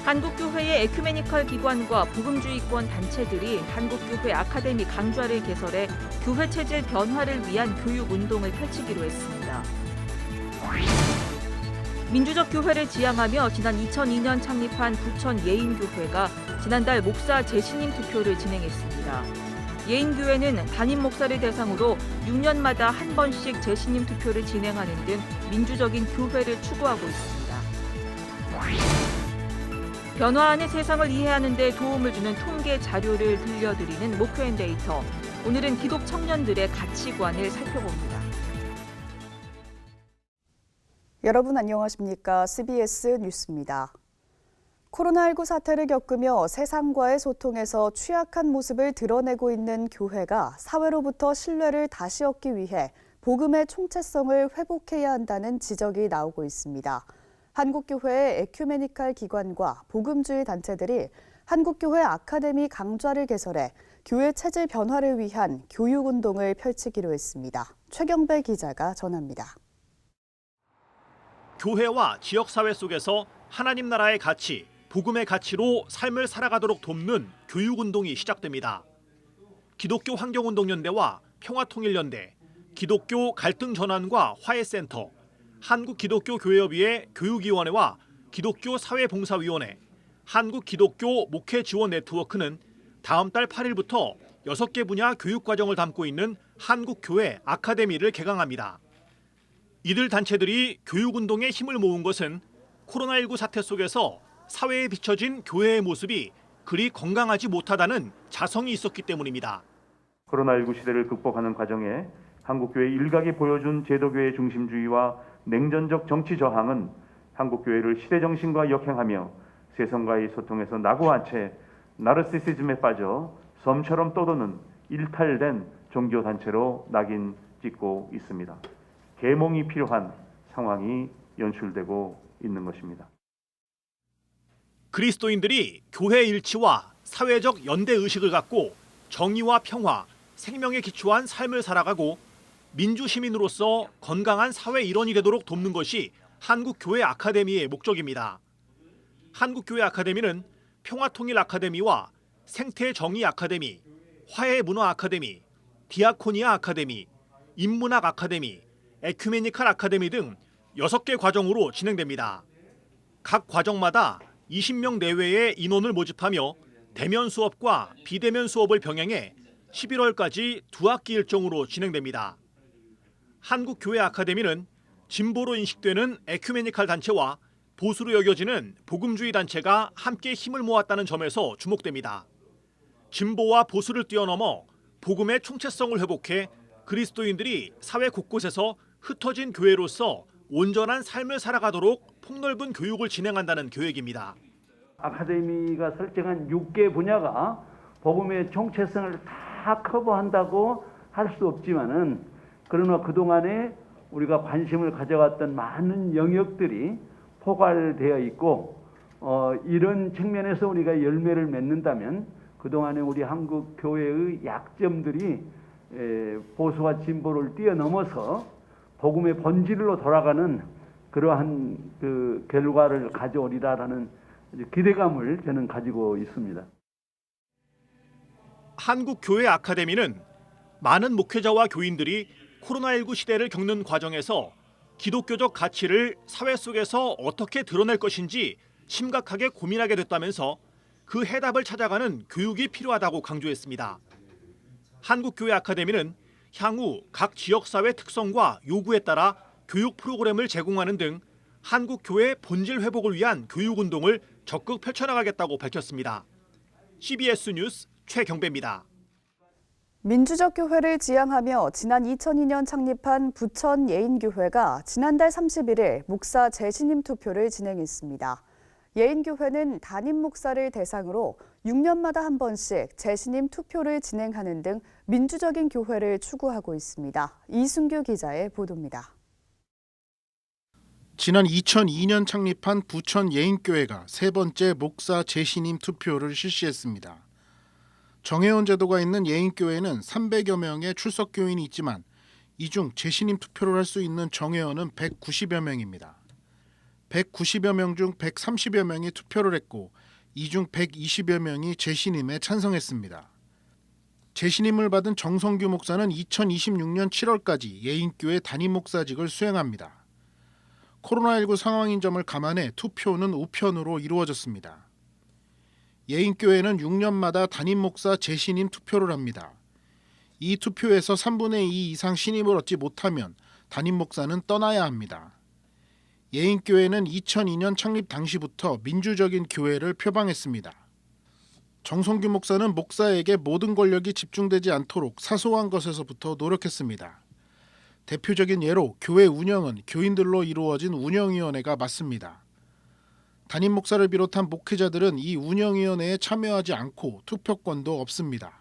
한국교회의 에큐메니컬 기관과 복음주의권 단체들이 한국교회 아카데미 강좌를 개설해 교회 체질 변화를 위한 교육운동을 펼치기로 했습니다. 민주적 교회를 지향하며 지난 2002년 창립한 부천 예인교회가 지난달 목사 재신임 투표를 진행했습니다. 예인교회는 담임 목사를 대상으로 6년마다 한 번씩 재신임 투표를 진행하는 등 민주적인 교회를 추구하고 있습니다. 변화하는 세상을 이해하는 데 도움을 주는 통계 자료를 들려드리는 목회앤데이터. 오늘은 기독 청년들의 가치관을 살펴봅니다. 여러분 안녕하십니까? CBS 뉴스입니다. 코로나19 사태를 겪으며 세상과의 소통에서 취약한 모습을 드러내고 있는 교회가 사회로부터 신뢰를 다시 얻기 위해 복음의 총체성을 회복해야 한다는 지적이 나오고 있습니다. 한국교회의 에큐메니컬 기관과 복음주의 단체들이 한국교회 아카데미 강좌를 개설해 교회 체질 변화를 위한 교육운동을 펼치기로 했습니다. 최경배 기자가 전합니다. 교회와 지역사회 속에서 하나님 나라의 가치, 복음의 가치로 삶을 살아가도록 돕는 교육운동이 시작됩니다. 기독교 환경운동연대와 평화통일연대, 기독교 갈등전환과 화해센터, 한국기독교교회협의회 교육위원회와 기독교사회봉사위원회, 한국기독교 목회지원네트워크는 다음 달 8일부터 6개 분야 교육과정을 담고 있는 한국교회 아카데미를 개강합니다. 이들 단체들이 교육운동에 힘을 모은 것은 코로나19 사태 속에서 사회에 비춰진 교회의 모습이 그리 건강하지 못하다는 자성이 있었기 때문입니다. 코로나19 시대를 극복하는 과정에 한국교회 일각이 보여준 제도교회 중심주의와 냉전적 정치 저항은 한국교회를 시대정신과 역행하며 세상과의 소통에서 낙오한 채 나르시시즘에 빠져 섬처럼 떠도는 일탈된 종교단체로 낙인 찍고 있습니다. 계몽이 필요한 상황이 연출되고 있는 것입니다. 그리스도인들이 교회 일치와 사회적 연대의식을 갖고 정의와 평화, 생명에 기초한 삶을 살아가고 민주시민으로서 건강한 사회 일원이 되도록 돕는 것이 한국교회 아카데미의 목적입니다. 한국교회 아카데미는 평화통일 아카데미와 생태정의 아카데미, 화해문화 아카데미, 디아코니아 아카데미, 인문학 아카데미, 에큐메니컬 아카데미 등 6개 과정으로 진행됩니다. 각 과정마다 20명 내외의 인원을 모집하며 대면 수업과 비대면 수업을 병행해 11월까지 2학기 일정으로 진행됩니다. 한국교회 아카데미는 진보로 인식되는 에큐메니컬 단체와 보수로 여겨지는 복음주의 단체가 함께 힘을 모았다는 점에서 주목됩니다. 진보와 보수를 뛰어넘어 복음의 총체성을 회복해 그리스도인들이 사회 곳곳에서 흩어진 교회로서 온전한 삶을 살아가도록 폭넓은 교육을 진행한다는 계획입니다. 아카데미가 설정한 6개 분야가 복음의 총체성을 다 커버한다고 할 수 없지만은 그러나 그동안에 우리가 관심을 가져왔던 많은 영역들이 포괄되어 있고 이런 측면에서 우리가 열매를 맺는다면 그동안에 우리 한국 교회의 약점들이 보수와 진보를 뛰어넘어서 복음의 본질로 돌아가는 그러한 그 결과를 가져오리라라는 기대감을 저는 가지고 있습니다. 한국교회 아카데미는 많은 목회자와 교인들이 코로나19 시대를 겪는 과정에서 기독교적 가치를 사회 속에서 어떻게 드러낼 것인지 심각하게 고민하게 됐다면서 그 해답을 찾아가는 교육이 필요하다고 강조했습니다. 한국교회 아카데미는 향후 각 지역사회 특성과 요구에 따라 교육 프로그램을 제공하는 등 한국교회 본질 회복을 위한 교육운동을 적극 펼쳐나가겠다고 밝혔습니다. CBS 뉴스 최경배입니다. 민주적 교회를 지향하며 지난 2002년 창립한 부천 예인교회가 지난달 31일 목사 재신임 투표를 진행했습니다. 예인교회는 담임 목사를 대상으로 6년마다 한 번씩 재신임 투표를 진행하는 등 민주적인 교회를 추구하고 있습니다. 이순규 기자의 보도입니다. 지난 2002년 창립한 부천 예인교회가 세 번째 목사 재신임 투표를 실시했습니다. 정회원 제도가 있는 예인교회는 300여 명의 출석 교인이 있지만 이 중 재신임 투표를 할 수 있는 정회원은 190여 명입니다. 190여 명 중 130여 명이 투표를 했고 이 중 120여 명이 재신임에 찬성했습니다. 재신임을 받은 정성규 목사는 2026년 7월까지 예인교회 담임 목사직을 수행합니다. 코로나19 상황인 점을 감안해 투표는 우편으로 이루어졌습니다. 예인교회는 6년마다 담임 목사 재신임 투표를 합니다. 이 투표에서 3분의 2 이상 신임을 얻지 못하면 담임 목사는 떠나야 합니다. 예인교회는 2002년 창립 당시부터 민주적인 교회를 표방했습니다. 정성규 목사는 목사에게 모든 권력이 집중되지 않도록 사소한 것에서부터 노력했습니다. 대표적인 예로 교회 운영은 교인들로 이루어진 운영위원회가 맡습니다. 담임 목사를 비롯한 목회자들은 이 운영위원회에 참여하지 않고 투표권도 없습니다.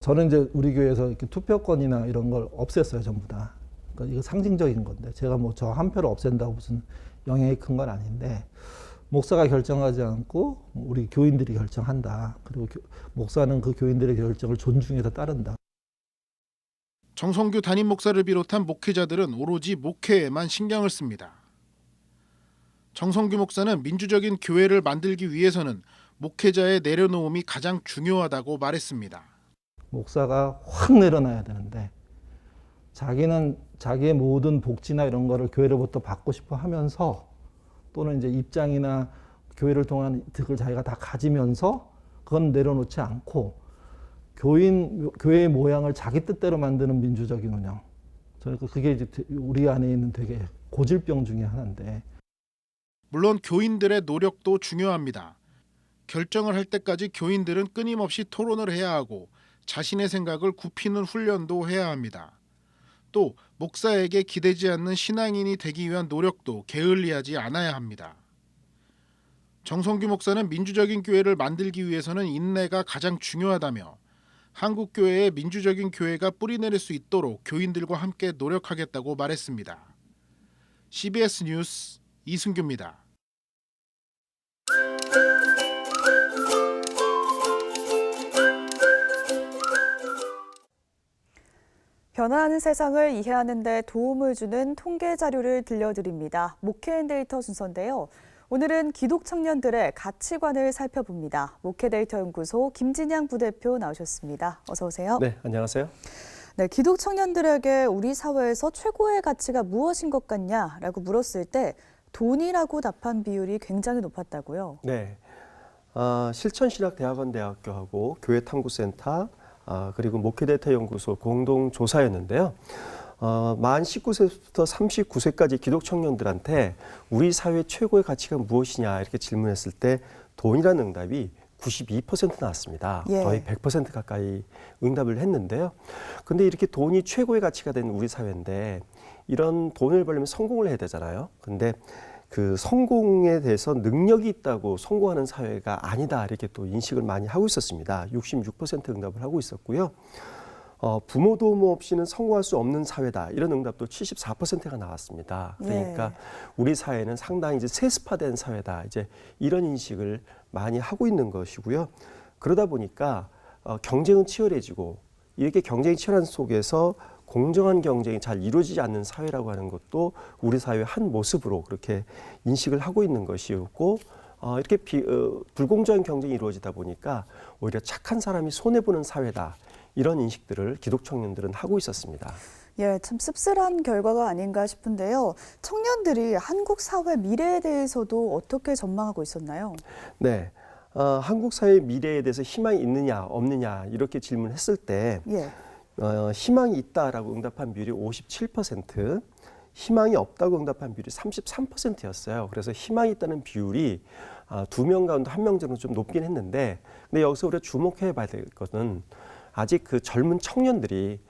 저는 이제 우리 교회에서 이렇게 투표권이나 이런 걸 없앴어요, 전부 다. 그러니까 이거 상징적인 건데 제가 뭐 저 한 표를 없앤다고 무슨 영향이 큰 건 아닌데 목사가 결정하지 않고 우리 교인들이 결정한다. 그리고 목사는 그 교인들의 결정을 존중해서 따른다. 정성규 담임 목사를 비롯한 목회자들은 오로지 목회에만 신경을 씁니다. 정성규 목사는 민주적인 교회를 만들기 위해서는 목회자의 내려놓음이 가장 중요하다고 말했습니다. 목사가 확 내려놔야 되는데 자기는 자기의 모든 복지나 이런 거를 교회로부터 받고 싶어 하면서 또는 이제 입장이나 교회를 통한 득을 자기가 다 가지면서 그건 내려놓지 않고 교회의 모양을 자기 뜻대로 만드는 민주적인 운영. 저는 그게 이제 우리 안에 있는 되게 고질병 중에 하나인데. 물론 교인들의 노력도 중요합니다. 결정을 할 때까지 교인들은 끊임없이 토론을 해야 하고 자신의 생각을 굽히는 훈련도 해야 합니다. 또 목사에게 기대지 않는 신앙인이 되기 위한 노력도 게을리하지 않아야 합니다. 정성규 목사는 민주적인 교회를 만들기 위해서는 인내가 가장 중요하다며 한국 교회의 민주적인 교회가 뿌리내릴 수 있도록 교인들과 함께 노력하겠다고 말했습니다. CBS 뉴스 이승규입니다. 변화하는 세상을 이해하는 데 도움을 주는 통계 자료를 들려드립니다. 목회인데이터 순서인데요. 오늘은 기독 청년들의 가치관을 살펴봅니다. 목회데이터 연구소 김진양 부대표 나오셨습니다. 어서 오세요. 네, 안녕하세요. 네, 기독 청년들에게 우리 사회에서 최고의 가치가 무엇인 것 같냐라고 물었을 때 돈이라고 답한 비율이 굉장히 높았다고요. 네, 실천신학대학원대학교하고 교회탐구센터 그리고 목회데이터 연구소 공동 조사였는데요. 만 19세부터 39세까지 기독 청년들한테 우리 사회 최고의 가치가 무엇이냐 이렇게 질문했을 때 돈이라는 응답이 92% 나왔습니다. 예. 거의 100% 가까이 응답을 했는데요. 근데 이렇게 돈이 최고의 가치가 된 우리 사회인데 이런 돈을 벌려면 성공을 해야 되잖아요. 근데 그 성공에 대해서 능력이 있다고 성공하는 사회가 아니다 이렇게 또 인식을 많이 하고 있었습니다. 66% 응답을 하고 있었고요. 부모 도움 없이는 성공할 수 없는 사회다 이런 응답도 74%가 나왔습니다. 그러니까 예. 우리 사회는 상당히 이제 세습화된 사회다 이제 이런 인식을 많이 하고 있는 것이고요. 그러다 보니까 경쟁은 치열해지고 이렇게 경쟁이 치열한 속에서 공정한 경쟁이 잘 이루어지지 않는 사회라고 하는 것도 우리 사회의 한 모습으로 그렇게 인식을 하고 있는 것이었고 이렇게 불공정한 경쟁이 이루어지다 보니까 오히려 착한 사람이 손해보는 사회다. 이런 인식들을 기독 청년들은 하고 있었습니다. 예, 참 씁쓸한 결과가 아닌가 싶은데요. 청년들이 한국 사회 미래에 대해서도 어떻게 전망하고 있었나요? 네, 한국 사회의 미래에 대해서 희망이 있느냐 없느냐 이렇게 질문했을 때 예. 희망이 있다라고 응답한 비율이 57%, 희망이 없다고 응답한 비율이 33%였어요. 그래서 희망이 있다는 비율이 2명 가운데 1명 정도 좀 높긴 했는데 근데 여기서 우리가 주목해 봐야 될 것은 아직 그 젊은 청년들이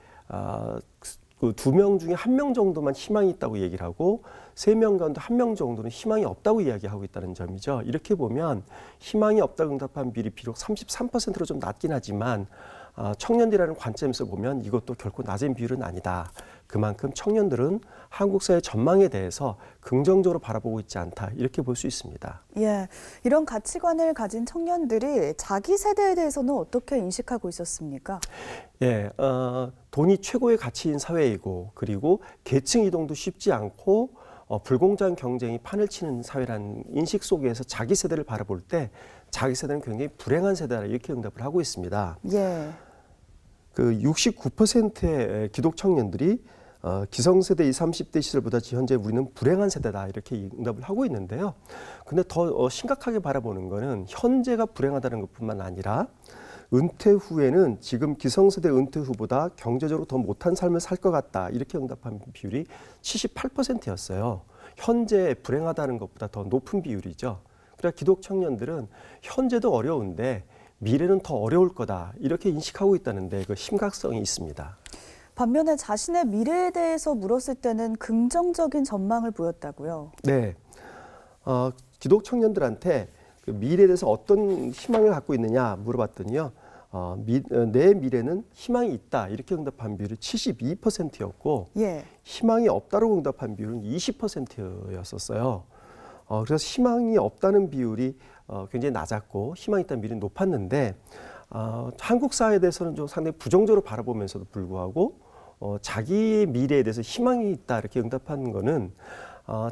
그 2명 중에 1명 정도만 희망이 있다고 얘기를 하고 3명 가운데 1명 정도는 희망이 없다고 이야기하고 있다는 점이죠. 이렇게 보면 희망이 없다고 응답한 비율이 비록 33%로 좀 낮긴 하지만 청년들이라는 관점에서 보면 이것도 결코 낮은 비율은 아니다. 그만큼 청년들은 한국 사회 전망에 대해서 긍정적으로 바라보고 있지 않다. 이렇게 볼 수 있습니다. 예, 이런 가치관을 가진 청년들이 자기 세대에 대해서는 어떻게 인식하고 있었습니까? 예, 돈이 최고의 가치인 사회이고 그리고 계층 이동도 쉽지 않고 불공정한 경쟁이 판을 치는 사회라는 인식 속에서 자기 세대를 바라볼 때 자기 세대는 굉장히 불행한 세대다 이렇게 응답을 하고 있습니다. 예. 그 69%의 기독 청년들이 기성세대 20, 30대 시절보다 현재 우리는 불행한 세대다 이렇게 응답을 하고 있는데요. 근데 더 심각하게 바라보는 거는 현재가 불행하다는 것뿐만 아니라 은퇴 후에는 지금 기성세대 은퇴 후보다 경제적으로 더 못한 삶을 살 것 같다 이렇게 응답한 비율이 78%였어요. 현재 불행하다는 것보다 더 높은 비율이죠. 그러니까 기독 청년들은 현재도 어려운데 미래는 더 어려울 거다 이렇게 인식하고 있다는데 그 심각성이 있습니다. 반면에 자신의 미래에 대해서 물었을 때는 긍정적인 전망을 보였다고요. 네, 기독 청년들한테 그 미래에 대해서 어떤 희망을 갖고 있느냐 물어봤더니요. 내 미래는 희망이 있다 이렇게 응답한 비율이 72%였고 예. 희망이 없다고 응답한 비율은 20%였었어요. 그래서 희망이 없다는 비율이 굉장히 낮았고 희망이 있다는 비율이 높았는데 한국 사회에 대해서는 좀 상당히 부정적으로 바라보면서도 불구하고 자기 미래에 대해서 희망이 있다 이렇게 응답하는 거는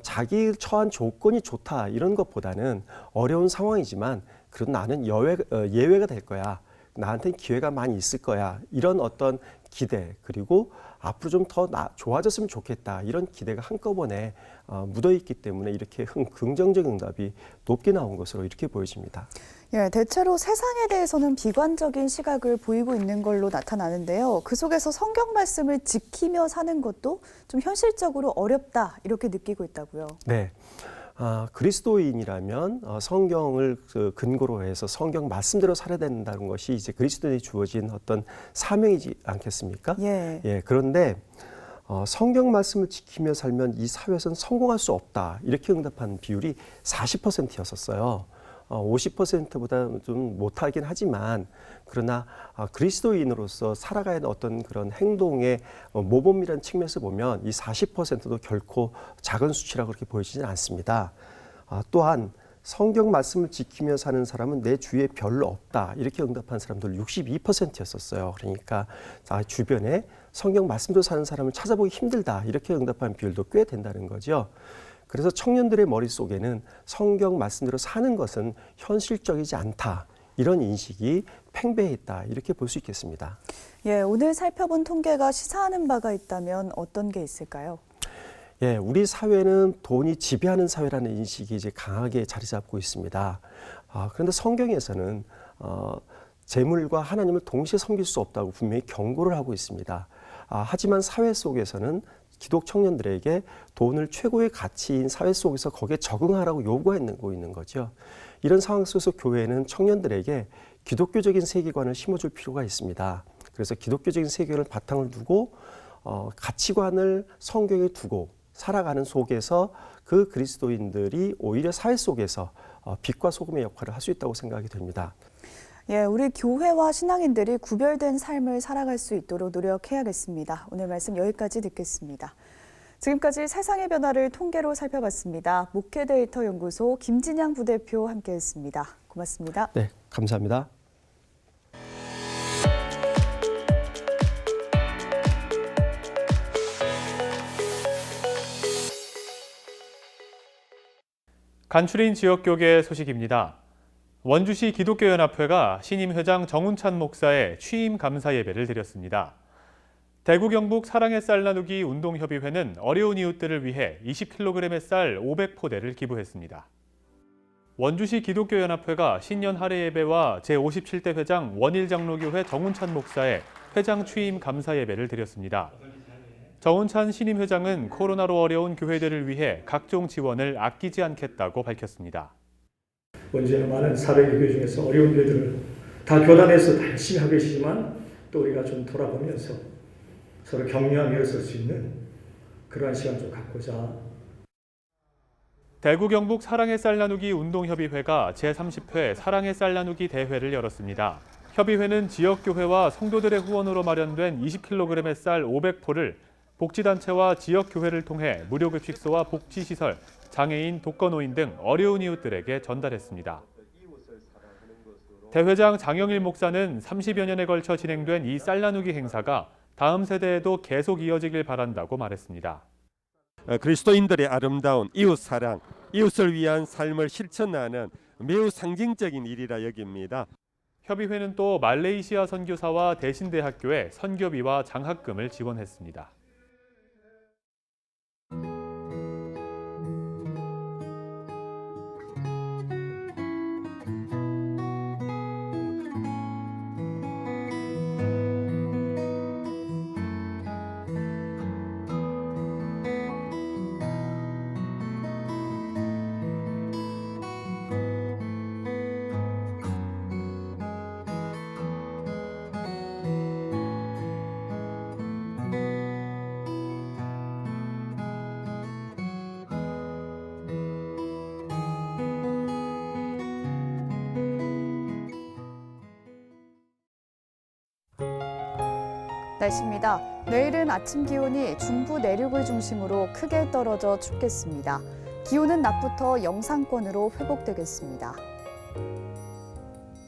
자기 처한 조건이 좋다 이런 것보다는 어려운 상황이지만 그래도 나는 예외가 될 거야. 나한테는 기회가 많이 있을 거야. 이런 어떤 기대 그리고 앞으로 좀 더 좋아졌으면 좋겠다. 이런 기대가 한꺼번에 묻어있기 때문에 이렇게 긍정적인 응답이 높게 나온 것으로 이렇게 보여집니다. 예, 대체로 세상에 대해서는 비관적인 시각을 보이고 있는 걸로 나타나는데요. 그 속에서 성경 말씀을 지키며 사는 것도 좀 현실적으로 어렵다 이렇게 느끼고 있다고요. 네. 그리스도인이라면 성경을 근거로 해서 성경 말씀대로 살아야 된다는 것이 이제 그리스도인에 주어진 어떤 사명이지 않겠습니까? 예. 예, 그런데 성경 말씀을 지키며 살면 이 사회에서는 성공할 수 없다. 이렇게 응답한 비율이 40%였었어요. 50%보다 좀 못하긴 하지만 그러나 그리스도인으로서 살아가야 하는 어떤 그런 행동의 모범이라는 측면에서 보면 이 40%도 결코 작은 수치라고 그렇게 보여지진 않습니다. 또한 성경 말씀을 지키며 사는 사람은 내 주위에 별로 없다. 이렇게 응답한 사람들 62%였었어요. 그러니까 주변에 성경 말씀대로 사는 사람을 찾아보기 힘들다. 이렇게 응답한 비율도 꽤 된다는 거죠. 그래서 청년들의 머릿속에는 성경 말씀대로 사는 것은 현실적이지 않다. 이런 인식이 팽배해 있다. 이렇게 볼 수 있겠습니다. 예, 오늘 살펴본 통계가 시사하는 바가 있다면 어떤 게 있을까요? 예, 우리 사회는 돈이 지배하는 사회라는 인식이 이제 강하게 자리 잡고 있습니다. 그런데 성경에서는 재물과 하나님을 동시에 섬길 수 없다고 분명히 경고를 하고 있습니다. 하지만 사회 속에서는 기독 청년들에게 돈을 최고의 가치인 사회 속에서 거기에 적응하라고 요구하고 있는 거죠. 이런 상황 속에서 교회는 청년들에게 기독교적인 세계관을 심어줄 필요가 있습니다. 그래서 기독교적인 세계관을 바탕을 두고 가치관을 성경에 두고 살아가는 속에서 그 그리스도인들이 오히려 사회 속에서 빛과 소금의 역할을 할 수 있다고 생각이 됩니다. 예, 우리 교회와 신앙인들이 구별된 삶을 살아갈 수 있도록 노력해야겠습니다. 오늘 말씀 여기까지 듣겠습니다. 지금까지 세상의 변화를 통계로 살펴봤습니다. 목회데이터 연구소 김진양 부대표 함께했습니다. 고맙습니다. 네, 감사합니다. 간추린 지역교계 소식입니다. 원주시 기독교연합회가 신임 회장 정운찬 목사의 취임 감사 예배를 드렸습니다. 대구 경북 사랑의 쌀 나누기 운동협의회는 어려운 이웃들을 위해 20kg의 쌀 500포대를 기부했습니다. 원주시 기독교연합회가 신년 할애 예배와 제57대 회장 원일장로교회 정운찬 목사의 회장 취임 감사 예배를 드렸습니다. 정운찬 신임 회장은 코로나로 어려운 교회들을 위해 각종 지원을 아끼지 않겠다고 밝혔습니다. 원주에는 많은 400여 교회 중에서 어려운 교회들을 다 교단에서 다 열심히 하고 계시지만 또 우리가 좀 돌아보면서 서로 격려하며 일어설 수 있는 그러한 시간 좀 갖고자. 대구 경북 사랑의 쌀 나누기 운동협의회가 제30회 사랑의 쌀 나누기 대회를 열었습니다. 협의회는 지역교회와 성도들의 후원으로 마련된 20kg의 쌀 500포를 복지단체와 지역교회를 통해 무료급식소와 복지시설, 장애인, 독거노인 등 어려운 이웃들에게 전달했습니다. 대회장 장영일 목사는 30여 년에 걸쳐 진행된 이 쌀 나누기 행사가 다음 세대에도 계속 이어지길 바란다고 말했습니다. 그리스도인들의 아름다운 이웃 사랑, 이웃을 위한 삶을 실천하는 매우 상징적인 일이라 여깁니다. 협의회는 또 말레이시아 선교사와 대신대학교에 선교비와 장학금을 지원했습니다. 날씨입니다. 내일은 아침 기온이 중부 내륙을 중심으로 크게 떨어져 춥겠습니다. 기온은 낮부터 영상권으로 회복되겠습니다.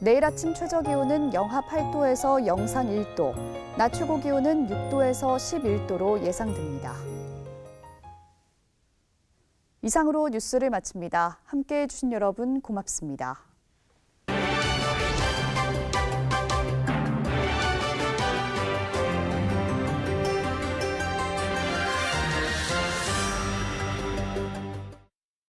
내일 아침 최저 기온은 영하 8도에서 영상 1도, 낮 최고 기온은 6도에서 11도로 예상됩니다. 이상으로 뉴스를 마칩니다. 함께해 주신 여러분 고맙습니다.